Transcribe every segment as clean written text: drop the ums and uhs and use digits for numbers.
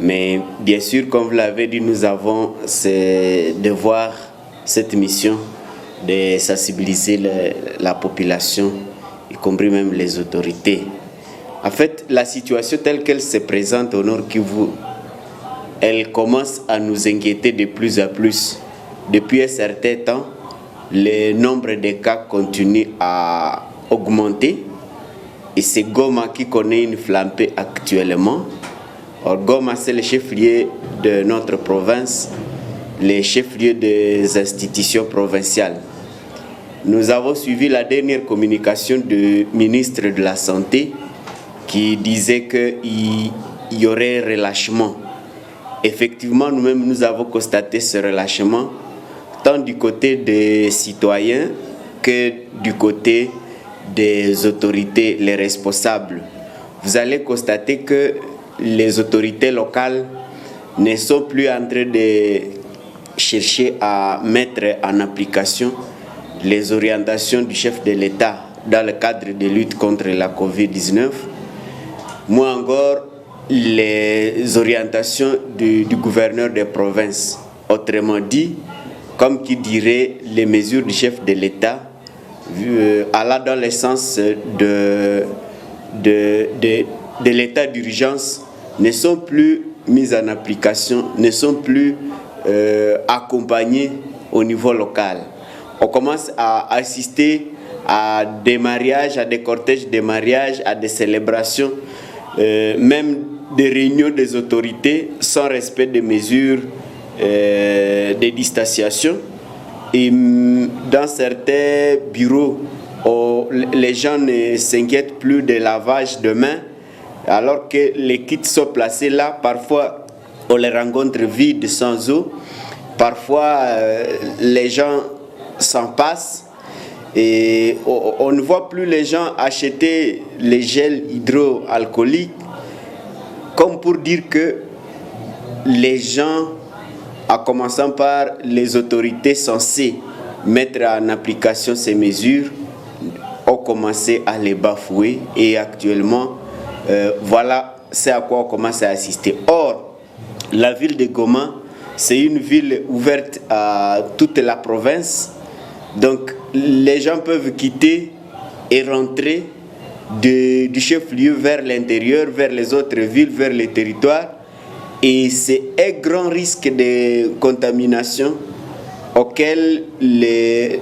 Mais bien sûr, comme vous l'avez dit, nous avons ce devoir, cette mission de sensibiliser la population, y compris même les autorités. En fait, la situation telle qu'elle se présente au Nord Kivu, elle commence à nous inquiéter de plus en plus. Depuis un certain temps, le nombre de cas continue à augmenter et c'est Goma qui connaît une flambée actuellement. Or, Goma, c'est le chef-lieu de notre province, le chef-lieu des institutions provinciales. Nous avons suivi la dernière communication du ministre de la Santé qui disait qu'il y aurait relâchement. Effectivement, nous-mêmes, nous avons constaté ce relâchement, tant du côté des citoyens que du côté des autorités, les responsables. Vous allez constater que les autorités locales ne sont plus en train de chercher à mettre en application les orientations du chef de l'État dans le cadre de lutte contre la COVID-19. Moins encore, les orientations du gouverneur de province. Autrement dit, comme qui dirait, les mesures du chef de l'État allant dans le sens de l'état d'urgence ne sont plus mises en application, ne sont plus accompagnées au niveau local. On commence à assister à des mariages, à des cortèges de mariages, à des célébrations, même des réunions des autorités sans respect des mesures de distanciation. Et dans certains bureaux, les gens ne s'inquiètent plus de lavage de mains, alors que les kits sont placés là. Parfois, on les rencontre vides, sans eau. Parfois, les gens s'en passent. Et on ne voit plus les gens acheter les gels hydroalcooliques, comme pour dire que les gens, en commençant par les autorités censées mettre en application ces mesures, ont commencé à les bafouer. Et actuellement, voilà c'est à quoi on commence à assister. Or, la ville de Goma, c'est une ville ouverte à toute la province. Donc, les gens peuvent quitter et rentrer du chef-lieu vers l'intérieur, vers les autres villes, vers les territoires. Et c'est un grand risque de contamination auquel les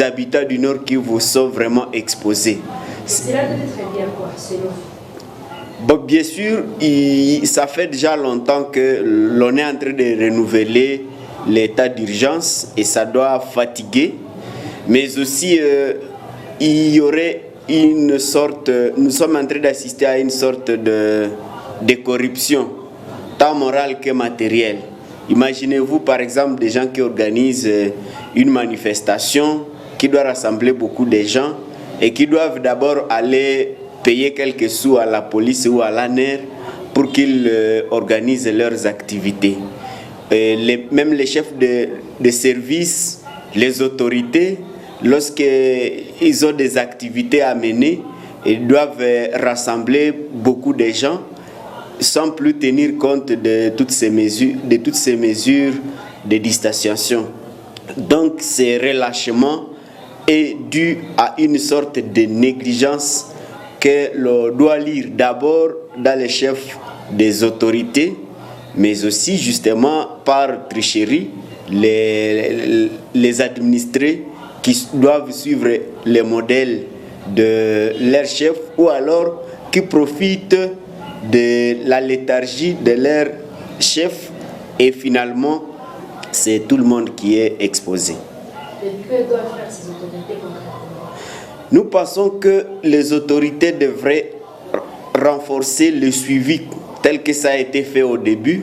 habitants du Nord Kivu sont vraiment exposés. Cela peut être bien quoi, selon vous? Bon, bien sûr, ça fait déjà longtemps que l'on est en train de renouveler l'état d'urgence et ça doit fatiguer. Mais aussi, il y aurait une sorte... Nous sommes en train d'assister à une sorte de corruption, tant morale que matérielle. Imaginez-vous, par exemple, des gens qui organisent une manifestation qui doit rassembler beaucoup de gens et qui doivent d'abord aller payer quelques sous à la police ou à l'ANER pour qu'ils organisent leurs activités. Même les chefs de service, les autorités, lorsqu'ils ont des activités à mener, ils doivent rassembler beaucoup de gens sans plus tenir compte de toutes ces mesures de distanciation. Donc, ce relâchement est dû à une sorte de négligence que l'on doit lire d'abord dans les chefs des autorités, mais aussi justement par tricherie, les administrés qui doivent suivre les modèles de leurs chefs ou alors qui profitent de la léthargie de leurs chefs et finalement c'est tout le monde qui est exposé. Et que doivent faire ces autorités concrètement? Nous pensons que les autorités devraient renforcer le suivi tel que ça a été fait au début,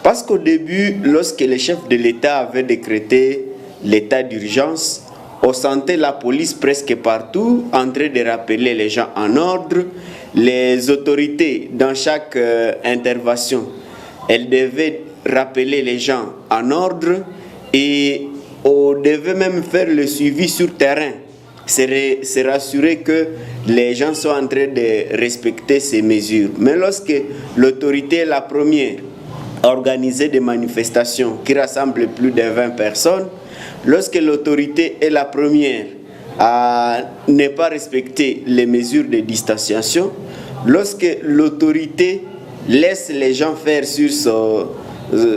parce qu'au début, lorsque les chefs de l'État avaient décrété l'état d'urgence, on sentait la police presque partout en train de rappeler les gens en ordre. Les autorités, dans chaque intervention, elles devaient rappeler les gens en ordre et on devait même faire le suivi sur terrain. Se rassurer que les gens sont en train de respecter ces mesures. Mais lorsque l'autorité est la première organiser des manifestations qui rassemblent plus de 20 personnes, lorsque l'autorité est la première à ne pas respecter les mesures de distanciation, lorsque l'autorité laisse les gens faire sur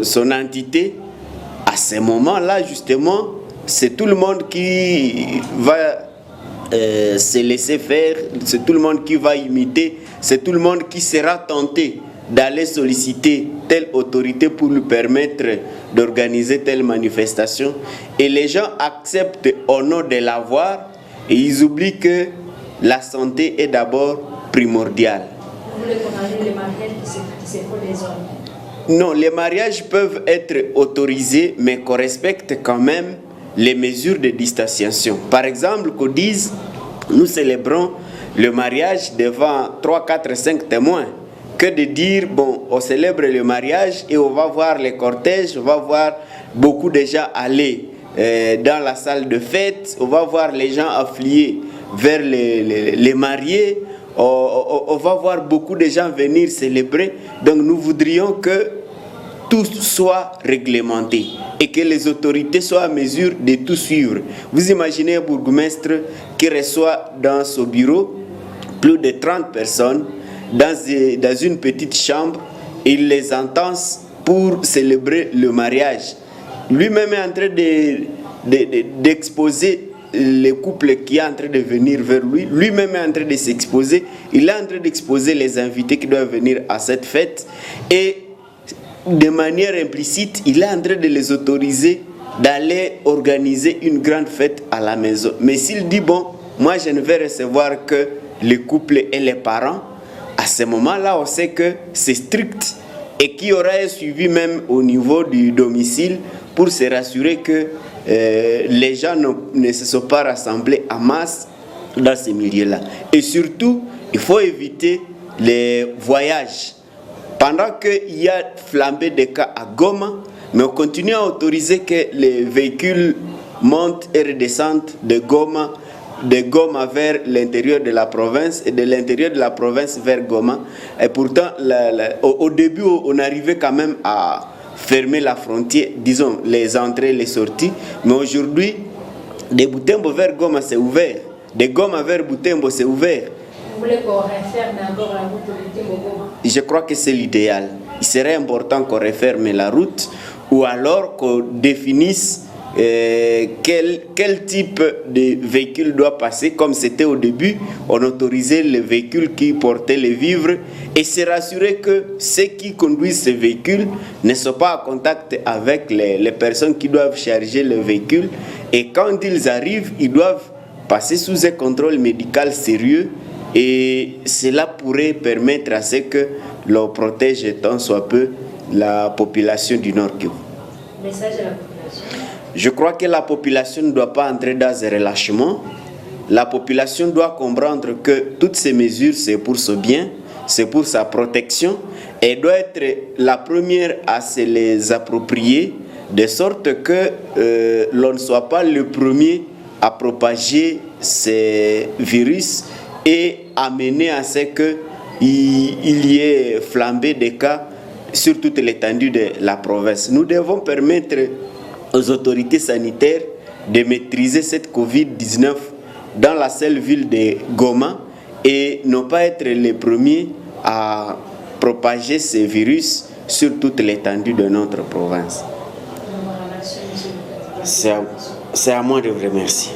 son entité, à ce moment-là, justement, c'est tout le monde qui va se laisser faire, c'est tout le monde qui va imiter, c'est tout le monde qui sera tenté d'aller solliciter telle autorité pour lui permettre d'organiser telle manifestation. Et les gens acceptent au nom de l'avoir et ils oublient que la santé est d'abord primordiale. Vous voulez parler des mariages qui se font des hommes? Non, les mariages peuvent être autorisés, mais qu'on respecte quand même les mesures de distanciation. Par exemple, qu'on dise, nous célébrons le mariage devant 3, 4, 5 témoins, que de dire, bon, on célèbre le mariage et on va voir les cortèges, on va voir beaucoup de gens aller dans la salle de fête, on va voir les gens affluer vers les mariés, on va voir beaucoup de gens venir célébrer. Donc nous voudrions que tout soit réglementé et que les autorités soient en mesure de tout suivre. Vous imaginez un bourgmestre qui reçoit dans son bureau plus de 30 personnes dans une petite chambre, et il les entend pour célébrer le mariage. Lui-même est en train d'exposer le couple qui est en train de venir vers lui. Lui-même est en train de s'exposer. Il est en train d'exposer les invités qui doivent venir à cette fête. Et de manière implicite, il est en train de les autoriser d'aller organiser une grande fête à la maison. Mais s'il dit, bon, moi je ne vais recevoir que le couple et les parents, à ce moment-là, on sait que c'est strict et qu'il y aura un suivi même au niveau du domicile pour se rassurer que les gens ne se sont pas rassemblés en masse dans ces milieux-là. Et surtout, il faut éviter les voyages. Pendant qu'il y a flambé des cas à Goma, mais on continue à autoriser que les véhicules montent et redescendent de Goma vers l'intérieur de la province et de l'intérieur de la province vers Goma. Et pourtant, au début, on arrivait quand même à fermer la frontière, disons, les entrées et les sorties. Mais aujourd'hui, de Butembo vers Goma, c'est ouvert. De Goma vers Butembo, c'est ouvert. Vous voulez qu'on referme d'abord la route de Butembo-Goma? Je crois que c'est l'idéal. Il serait important qu'on referme la route ou alors qu'on définisse quel type de véhicule doit passer. Comme c'était au début, on autorisait les véhicules qui portaient les vivres et se rassurer que ceux qui conduisent ces véhicules ne sont pas en contact avec les personnes qui doivent charger le véhicule. Et quand ils arrivent, ils doivent passer sous un contrôle médical sérieux. Et cela pourrait permettre à ce que l'on protège tant soit peu la population du Nord Kivu. Message à la population. Je crois que la population ne doit pas entrer dans un relâchement. La population doit comprendre que toutes ces mesures, c'est pour son bien, c'est pour sa protection, et doit être la première à se les approprier, de sorte que l'on ne soit pas le premier à propager ces virus et amener à ce qu'il y ait flambé des cas sur toute l'étendue de la province. Nous devons permettre aux autorités sanitaires de maîtriser cette Covid-19 dans la seule ville de Goma et ne pas être les premiers à propager ces virus sur toute l'étendue de notre province. C'est à moi de vous remercier.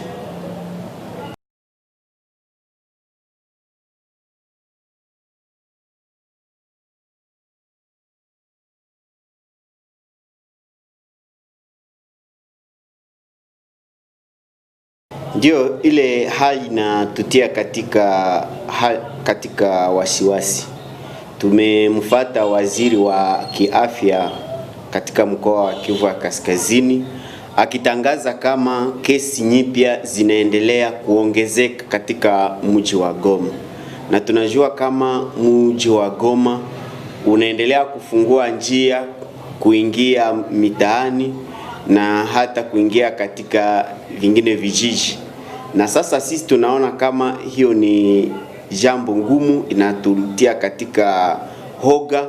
Ndio, ile hali inatutia katika wasiwasi. Tumemfuata waziri wa kiafya katika mkoa wa Kivu ya Kaskazini akitangaza kama kesi nyipya zinaendelea kuongezeka katika mji wa Goma. Na tunajua kama mji wa Goma unaendelea kufungua njia kuingia mitaani na hata kuingia katika vingine vijiji. Na sasa sisi tunaona kama hiyo ni jambo ngumu, inatutia katika hoga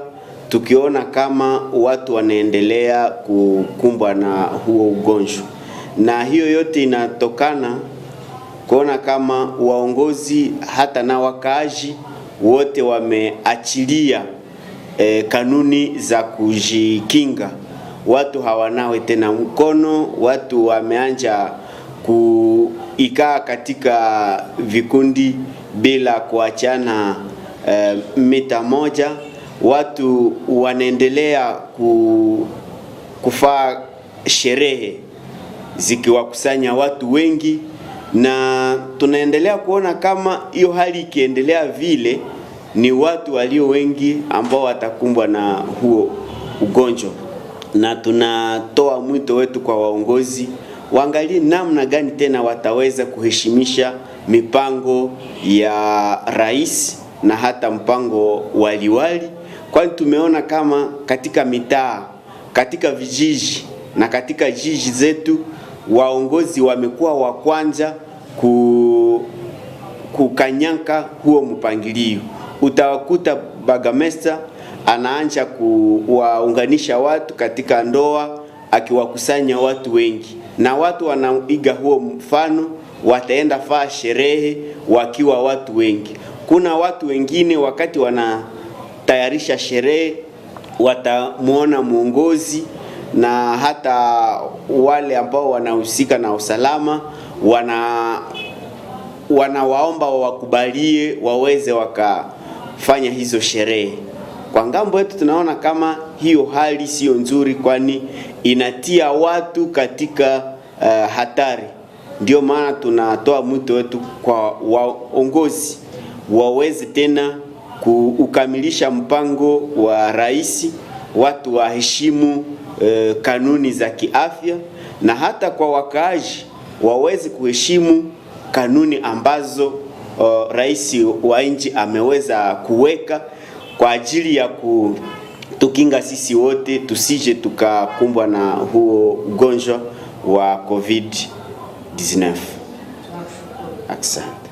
tukiona kama watu wanaendelea kukumbwa na huo ugonjwa. Na hiyo yote inatokana kuona kama waongozi hata na wakaaji wote wameachilia kanuni za kujikinga. Watu hawanawe tena mkono, watu wameanja kuikaa katika vikundi bila kuachana mita moja. Watu wanaendelea kufaa sherehe zikiwakusanya watu wengi, na tunaendelea kuona kama hiyo hali ikiendelea vile ni watu walio wengi ambao watakumbwa na huo ugonjwa. Na tunatoa mwito wetu kwa waongozi waangalie namna gani tena wataweza kuheshimisha mipango ya rais na hata mpango waliwali, kwani tumeona kama katika mitaa, katika vijiji na katika jiji zetu waongozi wamekuwa wa kwanza kukanyanka huo mpangilio. Utawakuta bagamesta anaanza kuwaunganisha watu katika ndoa akiwakusanya watu wengi, na watu wanaiga huo mfano, wataenda faa sherehe wakiwa watu wengi. Kuna watu wengine wakati wanatayarisha sherehe watamuona muongozi na hata wale ambao wanahusika na usalama wanawaomba wakubalie waweze wakafanya hizo sherehe. Kwa ngambo yetu tunaona kama hiyo hali sio nzuri, kwani inatia watu katika hatari. Ndio maana tunatoa mwito wetu kwa waongozi waweze tena kukamilisha mpango wa rais, watu waheshimu kanuni za kiafya, na hata kwa wakaaji waweze kuheshimu kanuni ambazo rais wa nchi ameweza kuweka kwa ajili ya kutukinga sisi wote tusije tukakumbwa na huo ugonjwa wa COVID-19. Asante.